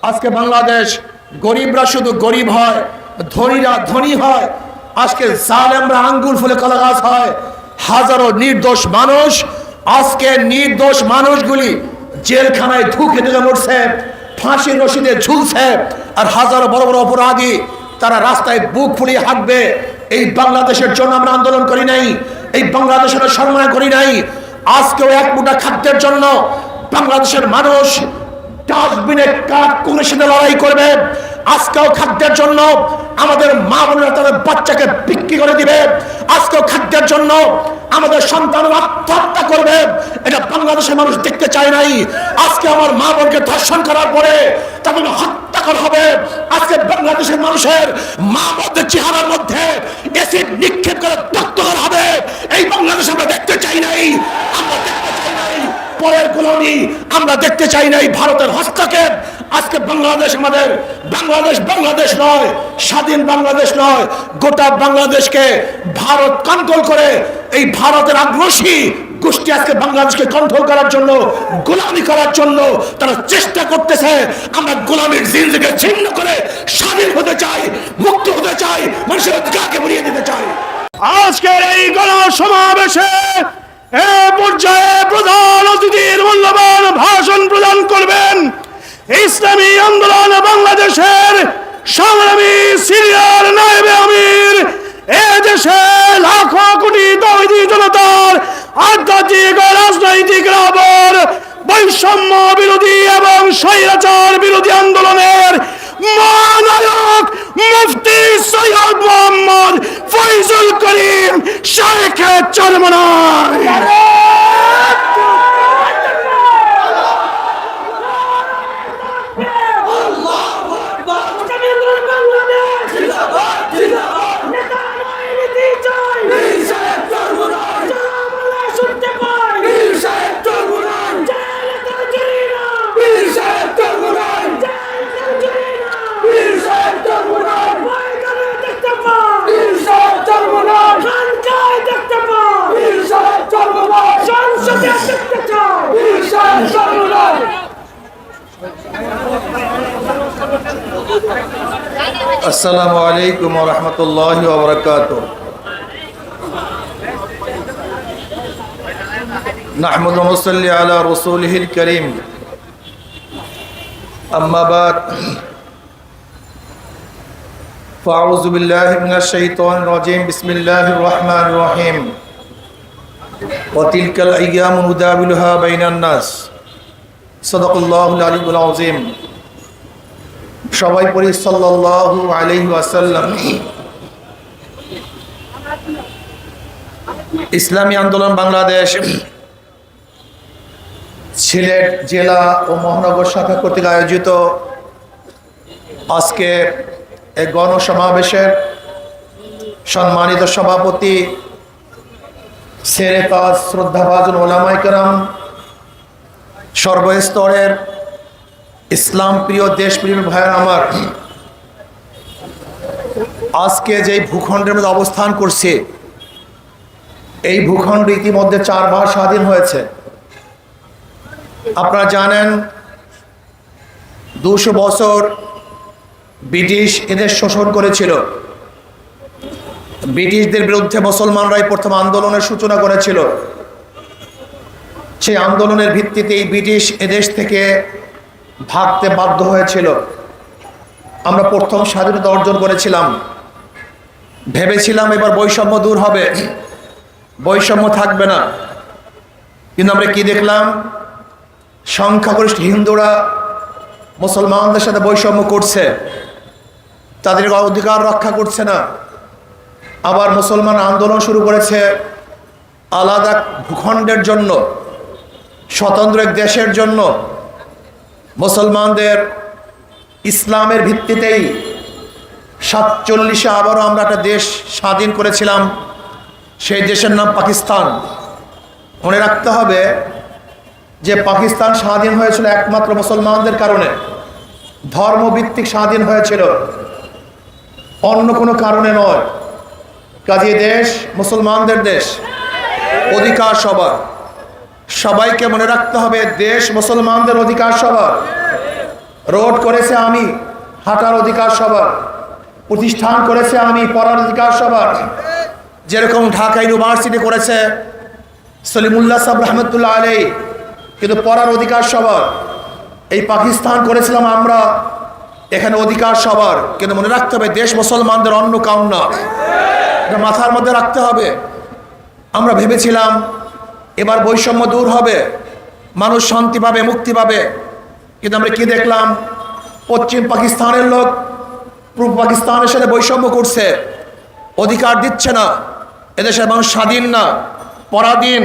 আজকে বাংলাদেশ গরিবরা শুধু গরিব হয়, ধনীরা ধনী হয়। আজকে জালেমরা আঙ্গুল ফুলে কলা গাছ হয়। হাজারো নির্দোষ মানুষ, আজকে নির্দোষ মানুষগুলি জেলখানায় ধুকে ধুকে মরছে, ফাঁসির রশিদে ঝুলছে। আর হাজারো বড় বড় অপরাধী তারা রাস্তায় বুক ফুলিয়ে হাঁটবে। এই বাংলাদেশের জন্য আমরা আন্দোলন করি নাই, এই বাংলাদেশের সম্মান করি নাই। আজকেও এক মুঠা খাদ্যের জন্য বাংলাদেশের মানুষ ডাস্টবিনে কাঠকুনের সাথে লড়াই করবে। আজকেও খাদ্যের জন্য আমাদের মা বোনেরা তাদের বাচ্চাকে বিক্রি করে দিবে। আজকেও খাদ্যের জন্য আমাদের সন্তানরা আত্মহত্যা করবে। এটা বাংলাদেশের মানুষ দেখতে চায় নাই। আজকে আমার মা বোনকে ধর্ষণ করার পরে তাদের হত্যা করা হবে। আজকে বাংলাদেশের মানুষের মা বোনদের চেহারার মধ্যে এসিড নিক্ষেপ করে রক্ত করা হবে। এই বাংলাদেশ আমরা দেখতে চাই নাই। আমরা দেখতে চাই নাই পরের গোলামি, আমরা দেখতে চাই নাই ভারতের হস্তক্ষেপ। আজকে বাংলাদেশ আমাদের, বাংলাদেশ বাংলাদেশ নয়, স্বাধীন বাংলাদেশ নয়। গোটা বাংলাদেশকে ভারত কন্ট্রোল করে, এই ভারতের আগ্রাসী গোষ্ঠী আজকে বাংলাদেশকে কন্ট্রোল করার জন্য, গোলামি করার জন্য তারা চেষ্টা করতেছে। আমরা গোলামির জিনজিকে ছিন্ন করে স্বাধীন হতে চাই, মুক্ত হতে চাই, মানুষের অধিকারকে বলিয়ে দিতে চাই। আজকের এই গণসমাবেশে এ পর্যায়ে প্রধান অতিথির মূল্যবান ভাষণ প্রদান করবেন ইসলামী আন্দোলন বাংলাদেশের সংগ্রামী সিনিয়র নায়েবে আমির, এ দেশে লাখো কোটি তৌহিদি জনতার আধ্যাত্মিক ও রাজনৈতিক রাবর, বৈষম্য বিরোধী এবং স্বৈরাচার বিরোধী আন্দোলনের মহানায়ক মুফতি সৈয়দ মোহাম্মদ ফয়জুল করিম শেখ চরমনাই। আসসালামু আলাইকুম ওয়া রাহমাতুল্লাহি ওয়া বারাকাতুহু। নাহমাদু ওয়া নুসাল্লি আলা রাসূলিহিল কারীম। আম্মা বাদ, ফাআউযু বিল্লাহি মিনাশ শাইতানির রাজীম। বিসমিল্লাহির রাহমানির রাহিম। ওয়া তিলকাল আইয়ামু নুদাবিলুহা বাইনান নাস। সাদাকাল্লাহুল আলিয়্যুল আযীম। সবাই পড়ি সাল্লাল্লাহু আলাইহি ওয়াসাল্লাম। ইসলামী আন্দোলন বাংলাদেশ সিলেট জেলা ও মহানগর শাখা কর্তৃক আয়োজিত আজকে এই গণসমাবেশের সম্মানিত সভাপতি, সেরে তাজ শ্রদ্ধাভাজন ওলামায়ে কেরাম, সর্বস্তরের ইসলাম প্রিয় দেশপ্রিয় ভাইয়ের আমার, আজকে যে ভূখণ্ডের মধ্যে অবস্থান করছে, এই ভূখণ্ড ইতিমধ্যে 4 বার স্বাধীন হয়েছে। আপনারা জানেন 200 বছর ব্রিটিশ এদের শোষণ করেছিল। ব্রিটিশদের বিরুদ্ধে মুসলমানরাই প্রথম আন্দোলনের সূচনা করেছিল। সেই আন্দোলনের ভিত্তিতে এই ব্রিটিশ এদেশ থেকে ভাগতে বাধ্য হয়েছিল। আমরা প্রথম স্বাধীনতা অর্জন করেছিলাম, ভেবেছিলাম এবার বৈষম্য দূর হবে, বৈষম্য থাকবে না। কিন্তু আমরা কি দেখলাম? সংখ্যাগরিষ্ঠ হিন্দুরা মুসলমানদের সাথে বৈষম্য করছে, তাদের অধিকার রক্ষা করছে না। আবার মুসলমান আন্দোলন শুরু করেছে আলাদা ভূখণ্ডের জন্য, স্বতন্ত্র এক দেশের জন্য। মুসলমানদের ইসলামের ভিত্তিতেই 47-এ আবারও আমরা একটা দেশ স্বাধীন করেছিলাম। সেই দেশের নাম পাকিস্তান। মনে রাখতে হবে যে পাকিস্তান স্বাধীন হয়েছিল একমাত্র মুসলমানদের কারণে, ধর্মভিত্তিক স্বাধীন হয়েছিল, অন্য কোনো কারণে নয়। কাজে দেশ মুসলমানদের দেশ, অধিকার সবার। সবাইকে মনে রাখতে হবে দেশ মুসলমানদের অধিকার সবার। রোড করেছে আমি, হাঁটার অধিকার সবার। প্রতিষ্ঠান করেছে আমি, পড়ার অধিকার সবার। যেরকম ঢাকা ইউনিভার্সিটি করেছে সলিমুল্লাহ সাহেব রহমতুল্লাহ আলাই, কিন্তু পড়ার অধিকার সবার। এই পাকিস্তান করেছিলাম আমরা, এখানে অধিকার সবার। কিন্তু মনে রাখতে হবে, দেশ মুসলমানদের অন্য কাউন না, এটা মাথার মধ্যে রাখতে হবে। আমরা ভেবেছিলাম এবার বৈষম্য দূর হবে, মানুষ শান্তি পাবে, মুক্তি পাবে। কিন্তু আমরা কি দেখলাম, পশ্চিম পাকিস্তানের লোক পূর্ব পাকিস্তানের সাথে বৈষম্য করছে, অধিকার দিচ্ছে না, এদেশের মানুষ স্বাধীন না, পরাধীন।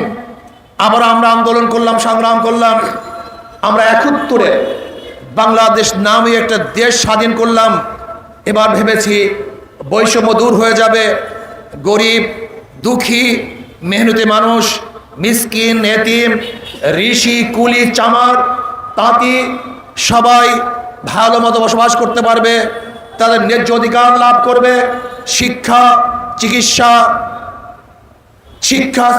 আবার আমরা আন্দোলন করলাম, সংগ্রাম করলাম, আমরা 71-এ বাংলাদেশ নামে একটা দেশ স্বাধীন করলাম। এবার ভেবেছি বৈষম্য দূর হয়ে যাবে, গরিব, দুঃখী, মেহনতি মানুষ, মিসকিন, এতিম, ঋষি, কুলি, চামার, তাঁতি সবাই ভালো মতো বসবাস করতে পারবে, তাদের ন্যায্য অধিকার লাভ করবে। শিক্ষা,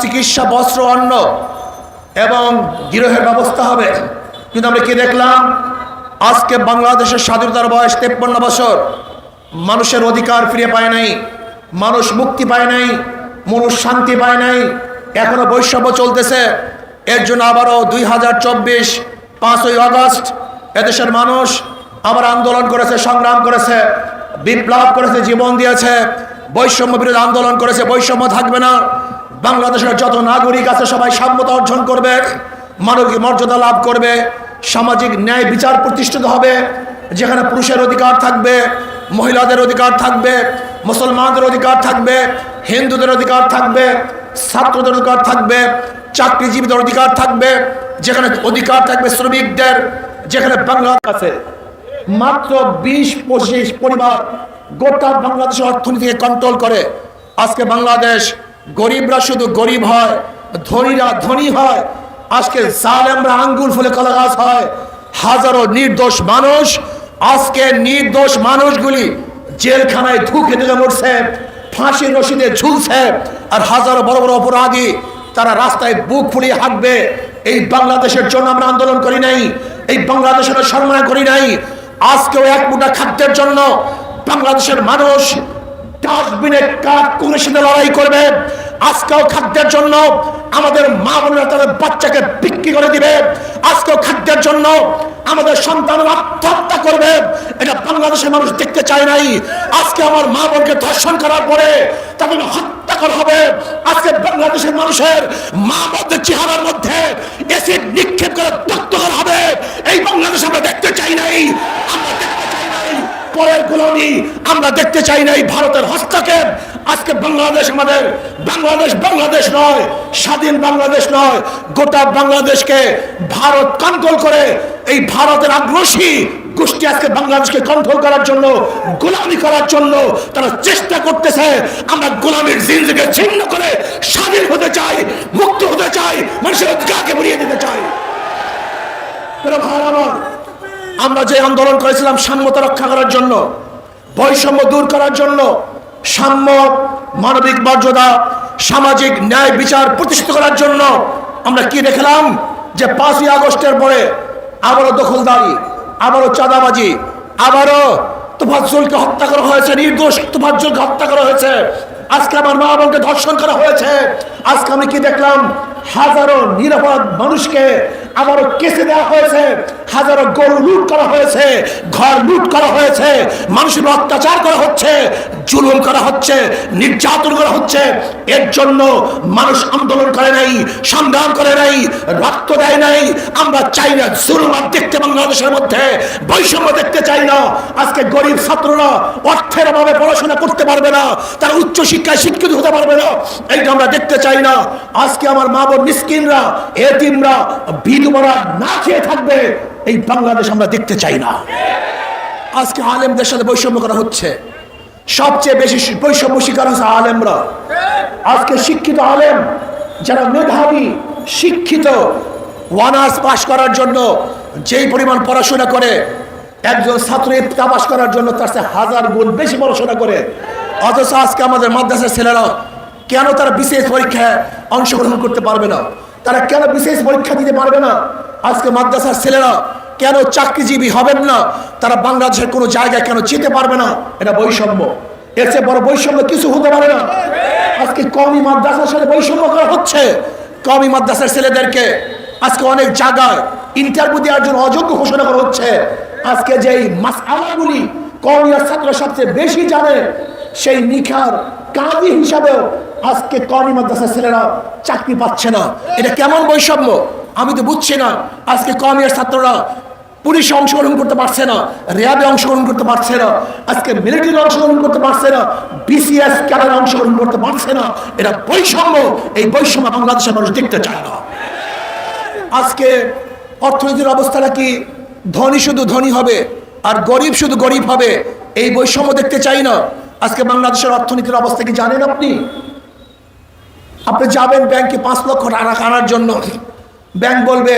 চিকিৎসা, বস্ত্র, অন্ন এবং গৃহের ব্যবস্থা হবে। কিন্তু আমরা কি দেখলাম, আজকে বাংলাদেশের স্বাধীনতার বয়স 53 বছর, মানুষের অধিকার ফিরে পায় নাই, মানুষ মুক্তি পায় নাই, মানুষ শান্তি পায় নাই, এখনো বৈষম্য চলতেছে। এর জন্য আবারও 2024 5ই আগস্ট এদেশের মানুষ আবার আন্দোলন করেছে, সংগ্রাম করেছে, বিপ্লব করেছে, জীবন দিয়েছে, বৈষম্য বিরোধী আন্দোলন করেছে। বৈষম্য থাকবে না, বাংলাদেশের যত নাগরিক আছে সবাই সাম্যতা অর্জন করবে, মানবিক মর্যাদা লাভ করবে, সামাজিক ন্যায় বিচার প্রতিষ্ঠিত হবে, যেখানে পুরুষের অধিকার থাকবে, মহিলাদের অধিকার থাকবে, মুসলমানদের অধিকার থাকবে, হিন্দুদের অধিকার থাকবে, ছাত্রদের অধিকার থাকবে, চাকরিজীবীদের অধিকার থাকবে, যেখানে অধিকার থাকবে শ্রমিকদের, যেখানে বাংলার কাছে মাত্র 20-25 পরিবার গোটা বাংলাদেশের অর্থনীতিকে কন্ট্রোল করে। আজকে বাংলাদেশ গরিবরা শুধু গরিব হয়, ধনীরা ধনী হয়। আজকে জালেমরা আঙ্গুল ফুলে কলা গাছ হয়। হাজারো নির্দোষ মানুষ, আজকে নির্দোষ মানুষগুলি জেলখানায় ধুকে ধুকে মরছে, ফাঁসির রশিদে ঝুলছে, আর হাজারো বড় বড় অপরাধী তারা রাস্তায় বুক ফুলিয়ে হাঁটবে। এই বাংলাদেশের জন্য আমরা আন্দোলন করি নাই, এই বাংলাদেশের সম্মান করি নাই। আজকেও এক মুঠা খাদ্যের জন্য বাংলাদেশের মানুষ ডাস্টবিনে কাঠ কুকুরের সাথে লড়াই করবে। আজকেও খাদ্যের জন্য আমাদের মা বোনেরা তাদের বাচ্চাকে বিক্রি করে দিবে। আজকেও খাদ্যের জন্য আমাদের সন্তানরা আত্মহত্যা করবে। এটা বাংলাদেশের মানুষ দেখতে চায় নাই। আজকে আমার মা বোনকে ধর্ষণ করার পরে তাদের হত্যা করা হবে। আজকে বাংলাদেশের মানুষের মা বোনদের চেহারার মধ্যে এসিড নিক্ষেপ করে দগ্ধ করা হবে। এই বাংলাদেশ আমরা দেখতে চাই নাই। আমরা দেখতে চাই নাই পরের গোলামি, আমরা দেখতে চাই নাই ভারতের হস্তক্ষেপ। আজকে বাংলাদেশ আমাদের, বাংলাদেশ নয়, স্বাধীন বাংলাদেশ নয়, গোটা বাংলাদেশকে ভারত কন্ট্রোল করে। এই ভারতের আগ্রাসী গোষ্ঠী আজকে বাংলাদেশকে কন্ট্রোল করার জন্য, গোলামি করার জন্য তারা চেষ্টা করতেছে। আমরা গোলামির জিনজিকে ছিন্ন করে স্বাধীন হতে চাই, মুক্ত হতে চাই, মানুষের অধিকারকে বলিয়ে দিতে চাই। আমরা যে আন্দোলন করেছিলাম সাম্যতা রক্ষা করার জন্য, বৈষম্য দূর করার জন্য, সাম্য, মানবিক মর্যাদা, সামাজিক ন্যায় বিচার প্রতিষ্ঠিত করার জন্য, আমরা কি দেখলাম যে 5ই আগস্টের পরে আবারও দখলদারি, আবারও চাঁদাবাজি, আবারও তোফাজ্জলকে হত্যা করা হয়েছে, নির্দোষ তোফাজ্জলকে হত্যা করা হয়েছে। আজকে আমার মা বোনকে ধর্ষণ করা হয়েছে। আজকে আমি কি দেখলাম, হাজারো নিরাপদ মানুষকে আবারও কেসে দেওয়া হয়েছে, হাজারো গরু লুট করা হয়েছে, ঘর লুট করা হয়েছে, মানুষের অত্যাচার করা হচ্ছে, জুলুম করা হচ্ছে, নির্যাতন করা হচ্ছে। এর জন্য মানুষ আন্দোলন করে নাই, সংগ্রাম করে নাই, রক্ত দেয় নাই। আমরা চাই না জুলুম আর দেখতে, বাংলাদেশের মধ্যে বৈষম্য দেখতে চাই না। আজকে গরিব ছাত্ররা অর্থের অভাবে পড়াশোনা করতে পারবে না, তারা উচ্চ শিক্ষায় শিক্ষিত হতে পারবে না, এইটা আমরা দেখতে চাই না। আজকে আমার মা বোন মিসকিনরা, এতিমরা, বিধবারা না খেয়ে থাকবে, এই বাংলাদেশ আমরা দেখতে চাই না। আজকে আলেমদের সাথে বৈষম্য করা হচ্ছে, সবচেয়ে বেশি বৈষম্য শিকার হচ্ছে আলেমরা। আজকে শিক্ষিত আলেম যারা মেধাবী, শিক্ষিত, অনার্স পাস করার জন্য যেই পরিমাণ পড়াশোনা করে, একজন ছাত্র ইফতা পাস করার জন্য তার চেয়ে 1000 গুণ বেশি পড়াশোনা করে। অথচ আজকে আমাদের মাদ্রাসার ছেলেরা কেন তারা বিশেষ পরীক্ষায় অংশগ্রহণ করতে পারবে না? তারা কেন বিশেষ পরীক্ষা দিতে পারবে না? আজকে মাদ্রাসার ছেলেরা কেন চাকরিজীবী হবেন না, তারা বাংলাদেশের কোনো জায়গায় কেন যেতে পারবে না? এটা বৈষম্য। এর চেয়ে বড় বৈষম্য কিছু হতে পারে না। আজকে কওমি মাদ্রাসার সাথে বৈষম্য করা হচ্ছে। কওমি মাদ্রাসার ছেলেদেরকে আজকে অনেক জায়গায় ইন্টারভিউ দেওয়ার জন্য অযোগ্য ঘোষণা করা হচ্ছে। আজকে যেই মাসআলাগুলি কওমিয়ার ছাত্ররা সবচেয়ে বেশি জানে, সেই নিখার কাজী হিসাবেও আজকে কওমি মাদ্রাসার ছেলেরা চাকরি পাচ্ছে না। এটা কেমন বৈষম্য আমি তো বুঝছি না। আজকে কওমিয়ার ছাত্ররা পুলিশে অংশগ্রহণ করতে পারছে না, র্যাবে অংশগ্রহণ করতে পারছে না, আজকে মিলিটারি অংশগ্রহণ করতে পারছে না, বিসিএস ক্যাডারে অংশগ্রহণ করতে পারছে না। এটা বৈষম্য। এই বৈষম্য বাংলাদেশের মানুষ দেখতে চায় না। আজকে অর্থনীতির অবস্থাটা কি? ধনী শুধু ধনী হবে আর গরিব শুধু গরিব হবে, এই বৈষম্য দেখতে চাই না। আজকে বাংলাদেশের অর্থনীতির অবস্থা কি জানেন আপনি? আপনি যাবেন ব্যাংকে 5 লক্ষ টাকা আনার জন্য, ব্যাংক বলবে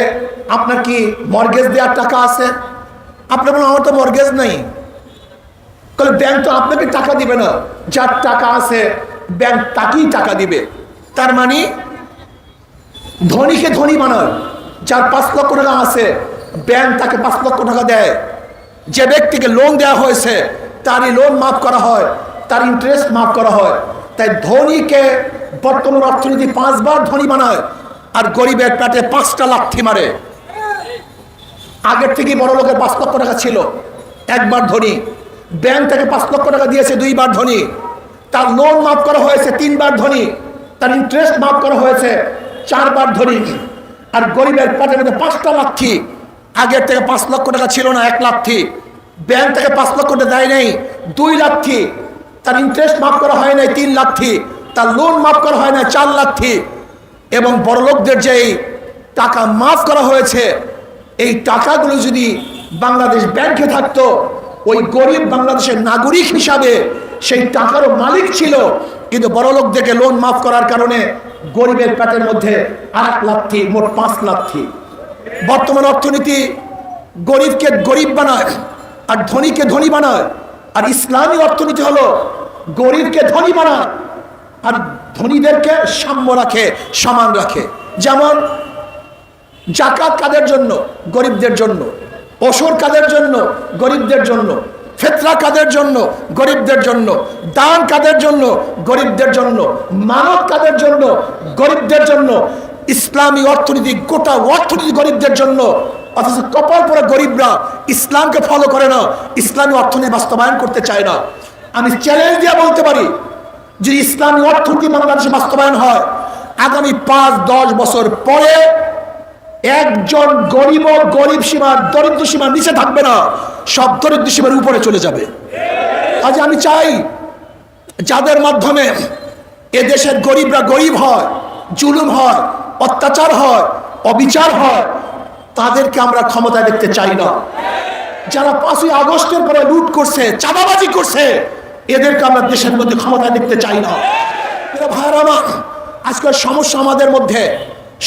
আপনার কি মর্গেজ দেওয়ার টাকা আছে? আপনি বলেন আমার তো মর্গেজ নেই। তাহলে ব্যাংক তো আপনাকে টাকা দিবে না, যার টাকা আছে ব্যাংক তাকেই টাকা দিবে। তার মানে ধনীকে ধনী বানায়। যার 5 লক্ষ টাকা আছে ব্যাংক তাকে 5 লক্ষ টাকা দেয়। যে ব্যক্তিকে লোন দেওয়া হয়েছে তারই লোন মাফ করা হয়, তার ইন্টারেস্ট মাফ করা হয়। তাই ধনীকে বর্তমান অর্থনীতি 5 বার ধনী বানায় আর গরিবের পেটে 5টা লাথি মারে। আগের থেকে বড় লোকের 5 লক্ষ টাকা ছিল, একবার ধনী। ব্যাংক থেকে 5 লক্ষ টাকা দিয়েছে, 2 বার ধনী। তার লোন মাফ করা হয়েছে, 3 বার ধনী। তার ইন্টারেস্ট মাফ করা হয়েছে, 4 বার ধনী। আর গরিবের পেটের মধ্যে 5টা লাথি। আগের থেকে 5 লক্ষ টাকা ছিল না, 1 লাথি। ব্যাংক থেকে 5 লক্ষ টাকা দেয় নাই, 2 লাথি। তার ইন্টারেস্ট মাফ করা হয় নাই, 3 লাথি। তার লোন মাফ করা হয় না, 4 লাথি। এবং বড়লোকদের যেই টাকা মাফ করা হয়েছে, এই টাকাগুলো যদি বাংলাদেশ ব্যাংকে থাকতো, ওই গরিব বাংলাদেশের নাগরিক হিসাবে সেই টাকারও মালিক ছিল। কিন্তু বড়লোকদেরকে লোন মাফ করার কারণে গরিবের পেটের মধ্যে 8 লাথি, মোট 5 লাথি। বর্তমান অর্থনীতি গরিবকে গরিব বানায় আর ধনীকে ধনী বানায়। আর ইসলামী অর্থনীতি হলো গরিবকে ধনী বানায় আর ধনীদেরকে সাম্য রাখে, সমান রাখে। যেমন জাকাত কাদের জন্য? গরিবদের জন্য। ওসর কাদের জন্য? গরিবদের জন্য। ফিতরা কাদের জন্য? গরিবদের জন্য। দান কাদের জন্য? গরিবদের জন্য। মানব কাদের জন্য? গরিবদের জন্য। ইসলামী অর্থনীতি, গোটা অর্থনীতি গরিবদের জন্য। অথচ কপাল পরা গরিবরা ইসলামকে ফলো করে না, ইসলামী অর্থনীতি বাস্তবায়ন করতে চায় না। আমি চ্যালেঞ্জ দিয়ে বলতে পারি, যদি ইসলামী অর্থনীতি বাংলাদেশে বাস্তবায়ন হয়, আগামী 5-10 বছর পরে একজন গরিব সীমার, দরিদ্র সীমার নিচে থাকবে না, সব দরিদ্র সীমার উপরে চলে যাবে। আজ আমি চাই যাদের মাধ্যমে এদেশের গরিবরা গরিব হয়, জুলুম হয়, অত্যাচার হয়, অবিচার হয়, তাদেরকে আমরা ক্ষমতায় দেখতে চাই না। যারা 5ই আগস্টের পরে লুট করছে, চাঁদাবাজি করছে, এদেরকে আমরা দেশের মধ্যে ক্ষমতায় দেখতে চাই না। ভাইরা আমার, আজকের সমস্যা আমাদের মধ্যে,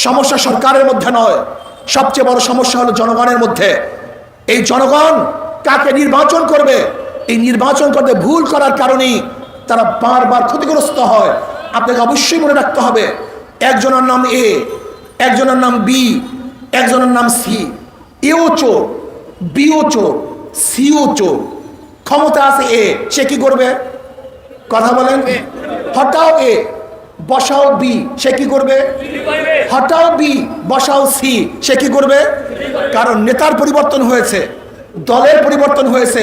সমস্যা সরকারের মধ্যে নয়, সবচেয়ে বড় সমস্যা হলো জনগণের মধ্যে। এই জনগণ কাকে নির্বাচন করবে, এই নির্বাচন করতে ভুল করার কারণেই তারা বারবার ক্ষতিগ্রস্ত হয়। আপনাকে অবশ্যই মনে রাখতে হবে, একজনের নাম এ, একজনের নাম বি, একজনের নাম সি। এও চোর, বিও চোর, সিও চোর। ক্ষমতা আছে এ, সে কি করবে? কথা বলেন। হটাও এ, বসাও বি, সে কি করবে? হটাও বি, বসাও সি, সে কি করবে? কারণ নেতার পরিবর্তন হয়েছে, দলের পরিবর্তন হয়েছে,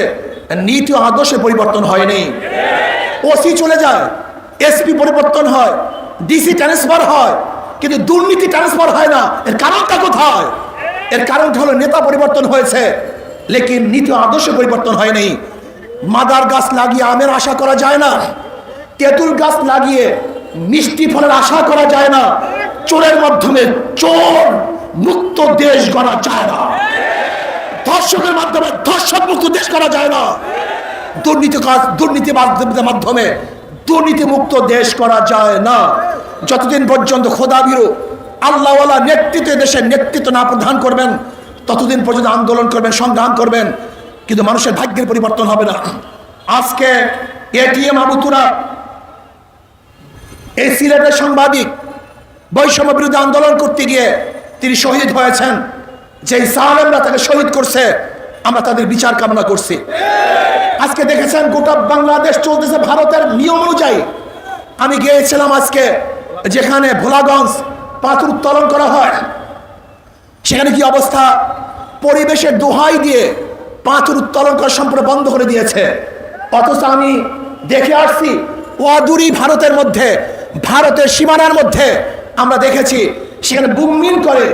নীতি ও আদর্শের পরিবর্তন হয়নি। ওসি চলে যায়, এসপি পরিবর্তন হয়, ডিসি ট্রান্সফার হয়, কিন্তু দুর্নীতি ট্রান্সফার হয় না। এর কারণটা কোথায়? এর কারণটা হলো নেতা পরিবর্তন হয়েছে, লেকিন নীতি ও আদর্শের পরিবর্তন হয়নি। মাদার গাছ লাগিয়ে আমের আশা করা যায় না, তেঁতুল গাছ লাগিয়ে মিষ্টি ফলের আশা করা যায় না। চোরের মাধ্যমে চোর মুক্ত দেশ গড়া যায় না, ধর্ষকের মাধ্যমে ধর্ষক মুক্ত দেশ করা যায় না, দুর্নীতির মাধ্যমে দুর্নীতি মুক্ত দেশ করা যায় না। যতদিন পর্যন্ত খোদাভীরু আল্লাহওয়ালা নেতৃত্ব দেশের নেতৃত্ব না প্রদান করবেন, ততদিন পর্যন্ত আন্দোলন করবেন, সংগ্রাম করবেন, কিন্তু মানুষের ভাগ্যের পরিবর্তন হবে না। আজকে এটিএম আবু তুরাব, এই সিলেটের সাংবাদিক, বৈষম্য বিরোধী আন্দোলন করতে গিয়ে তিনি শহীদ হয়েছেন। যে জালেমরা তাকে শহীদ করছে, আমরা তাদের বিচার কামনা করছি। আজকে দেখেছেন গোটা বাংলাদেশ চলতেছে ভারতের নিয়ম অনুযায়ী। আমি গিয়েছিলাম আজকে যেখানে ভোলাগঞ্জ পাথর উত্তোলন করা হয়, সেখানে কি অবস্থা, পরিবেশের দোহাই দিয়ে পাথর উত্তোলন করা সম্পূর্ণ বন্ধ করে দিয়েছে। অথচ আমি দেখে আসছি অদূরই ভারতের মধ্যে, ভারতের সীমানার মধ্যে আমরা দেখেছি সেখানে বুমমিন করে,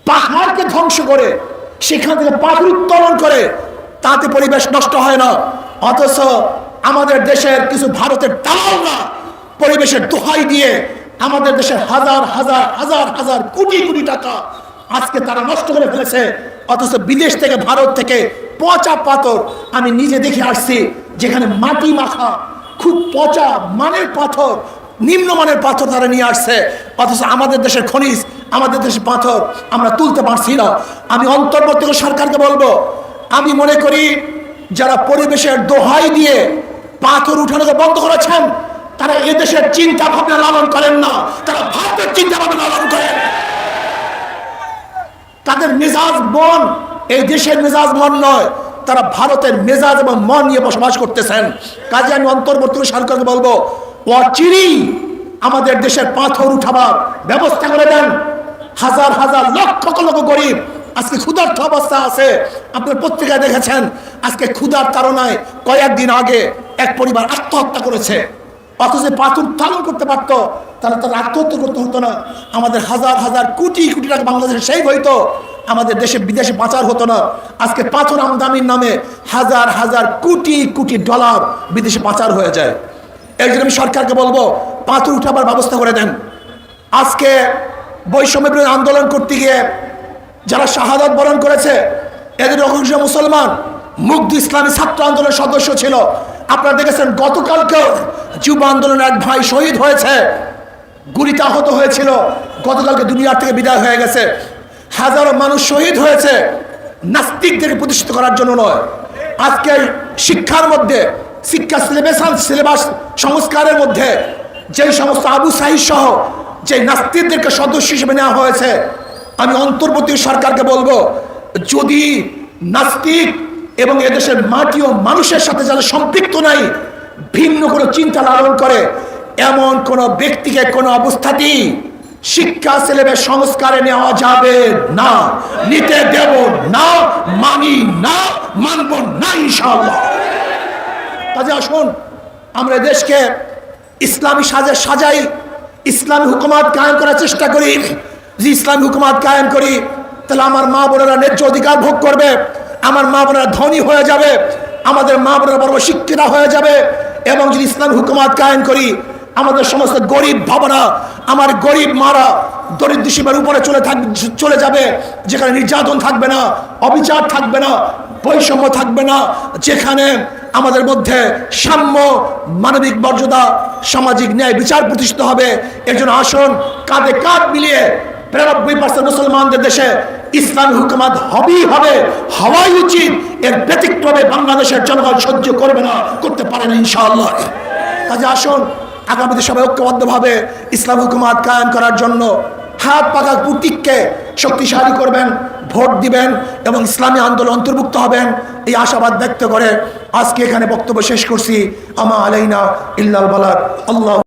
পাহাড়কে ধ্বংস করে সেখান থেকে পাথর উত্তোলন করে, তাতে পরিবেশ নষ্ট হয় না। অথচ আমাদের দেশের কিছু ভারতের দালালরা পরিবেশের দোহাই দিয়ে আমাদের দেশের হাজার হাজার হাজার হাজার কোটি কোটি টাকা আজকে তারা নষ্ট করে ফেলেছে। অথচ বিদেশ থেকে, ভারত থেকে পচা পাথর আমি নিজে দেখে আসছি, যেখানে মাটি মাখা খুব পচা মানের পাথর, নিম্নমানের পাথর তারা নিয়ে আসছে। অথচ আমাদের দেশের খনিজ, আমাদের দেশের পাথর আমরা তুলতে পারছি না। আমি অন্তর্বর্তী সরকারকে বলবো, আমি মনে করি যারা পরিবেশের দোহাই দিয়ে পাথর উঠানোকে বন্ধ করেছেন, তারা এদেশের চিন্তা ভাবনা লালন করেন না, তারা ভারতের চিন্তা ভাবনা লালন করেন। তাদের মেজাজ মন এই দেশের মেজাজ মন নয়, তারা ভারতের মেজাজ এবং মন নিয়ে বসবাস করতেছেন। কাজে আমি অন্তর্বর্তী সরকারকে বলবো, অচিরেই আমাদের দেশের পাথর উঠাবার ব্যবস্থা করে দেন। হাজার হাজার লক্ষ লক্ষ গরিব আজকে ক্ষুধার্ত অবস্থা আছে। আপনার পত্রিকায় দেখেছেন আজকে ক্ষুধার তাড়নায় কয়েকদিন আগে এক পরিবার আত্মহত্যা করেছে। অথচ পাথর উত্তোলন করতে পারত, তারা আত্মহত্যা করতে হতো না। আমাদের হাজার হাজার কোটি কোটি টাকা বাংলাদেশে সেই হইতো, আমাদের দেশে বিদেশে পাচার হতো না। আজকে পাথর আমদানির নামে হাজার হাজার কোটি কোটি ডলার বিদেশে পাচার হয়ে যায়। এর জন্য আমি সরকারকে বলবো, পাথর উঠাবার ব্যবস্থা করে দেন। আজকে বৈষম্য বিরোধী আন্দোলন করতে গিয়ে যারা শাহাদাত বরণ করেছে, এদের অংশ মুসলমান, মুগ্ধ ইসলামী ছাত্র আন্দোলনের সদস্য ছিল। আপনারা দেখেছেন গতকালকে যুব আন্দোলনের এক ভাই শহীদ হয়েছে, গুলিতে আহত হয়েছিল, গতকালকে দুনিয়ার থেকে বিদায় হয়ে গেছে। হাজারো মানুষ শহীদ হয়েছে নাস্তিকদেরকে প্রতিষ্ঠিত করার জন্য নয়। আজকে শিক্ষার মধ্যে, শিক্ষা সিলেবাস সংস্কারের মধ্যে যে সমস্ত আবু সাহিদ সহ যে নাস্তিকদেরকে সদস্য হিসেবে নেওয়া হয়েছে, আমি অন্তর্বর্তী সরকারকে বলবো, যদি নাস্তিক এবং এদেশের মাটি ও মানুষের সাথে যারা সম্পৃক্ত নাই, ভিন্ন কোনো চিন্তা লালন করে, এমন কোন ব্যক্তিকে কোনো অবস্থাতেই শিক্ষা সিলেবাস সংস্কারে নেওয়া যাবে না, নিতে দেব না, মানি না, মানব না ইনশাআল্লাহ। কাজে আসুন আমরা দেশকে ইসলামী সাজাই, ইসলামী হুকুমাত কায়েম করার চেষ্টা করি। যে ইসলামী হুকুমাত কায়েম করি, তাহলে আমার মা বোনেরা ন্যায্য অধিকার ভোগ করবে, আমার মা বোনেরা ধনী হয়ে যাবে, আমাদের মা বোনেরা বড় শিক্ষিত হয়ে যাবে। এবং যদি ইসলামী হুকুমাত কায়েম করি, আমাদের সমস্ত গরিব ভাবনা, আমার গরিব মারা দরিদ্র সীমার উপরে চলে যাবে, যেখানে নির্যাতন থাকবে না, অবিচার থাকবে না, বৈষম্য থাকবে না, যেখানে আমাদের মধ্যে সাম্য, মানবিক মর্যাদা, সামাজিক ন্যায় বিচার প্রতিষ্ঠিত হবে। এর জন্য আসুন কাঁধে কাঁধ মিলিয়ে ৯২% মুসলমানদের দেশে ইসলামী হুকুমাত হবেই হবে, হওয়াই উচিত। এর ব্যতিক্রমে বাংলাদেশের জনগণ সহ্য করবে না, করতে পারে না ইনশাআল্লাহ। কাজে আসুন আগামীতে সবাই ঐক্যবদ্ধভাবে ইসলাম হুকুমাত কায়েম করার জন্য হাত পাকা প্রতীককে শক্তিশালী করবেন, ভোট দিবেন এবং ইসলামী আন্দোলন অন্তর্ভুক্ত হবেন, এই আশাবাদ ব্যক্ত করে আজকে এখানে বক্তব্য শেষ করছি। আমা আলাইনা ইল্লাল বালাগ। আল্লাহ।